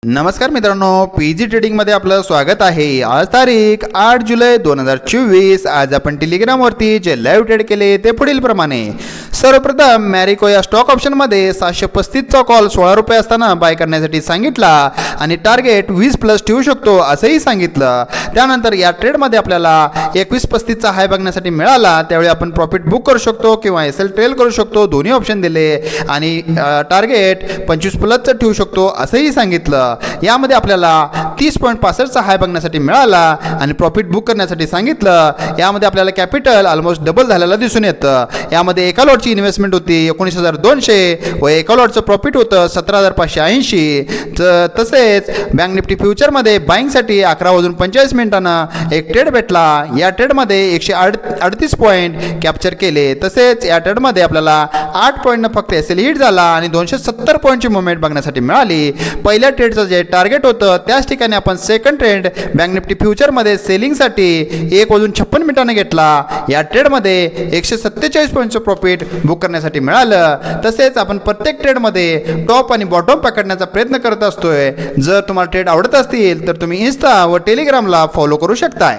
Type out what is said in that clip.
नमस्कार मित्रांनो, पीजी ट्रेडिंगमध्ये आपलं स्वागत आहे। आज तारीख 8 जुलै 2024। आज आपण टेलिग्रामवरती जे लाईव्ह ट्रेड केले ते पुढील प्रमाणे। सर्वप्रथम मॅरिको या स्टॉक ऑप्शनमध्ये 735चा कॉल 16 रुपये असताना बाय करण्यासाठी सांगितला आणि टार्गेट 20+ ठेवू शकतो असंही सांगितलं। त्यानंतर या ट्रेडमध्ये आपल्याला 21.35चा हाय बघण्यासाठी मिळाला, त्यावेळी आपण प्रॉफिट बुक करू शकतो किंवा एसएल ट्रेल करू शकतो, दोन्ही ऑप्शन दिले आणि टार्गेट 25+ ठेवू शकतो असंही सांगितलं। यामध्ये आपल्याला 30.65चा हाय बघण्यासाठी मिळाला आणि प्रॉफिट बुक करण्यासाठी सांगितलं। यामध्ये आपल्याला कॅपिटल ऑलमोस्ट डबल झालेला दिसून येतं। यामध्ये एका लॉटची इन्व्हेस्टमेंट होती 19,200 व एका लॉटचं प्रॉफिट होतं 17,580। तसेच बँक निफ्टी फ्युचरमध्ये बाईंगसाठी 11:45 एक ट्रेड भेटला। या ट्रेडमध्ये 138 पॉईंट कॅप्चर केले। तसेच या ट्रेडमध्ये आपल्याला 8 पॉईंटनं फक्त एसएल हिट झाला आणि 270 पॉईंटची मुवमेंट बघण्यासाठी मिळाली। पहिल्या ट्रेडचं जे टार्गेट होतं त्याच ठिकाणी आपण सेकंड ट्रेड बँक निफ्टी फ्युचरमध्ये सेलिंगसाठी 1:56 घेतला। या ट्रेडमध्ये 147 पॉईंटचं प्रॉफिट बुक करण्यासाठी मिळालं। तसेच आपण प्रत्येक ट्रेडमध्ये टॉप आणि बॉटम पकडण्याचा प्रयत्न करत असतोय। जर तुम्हाला ट्रेड आवडत असतील तर तुम्ही इन्स्टा व टेलिग्रामला फॉलो करू शकताय।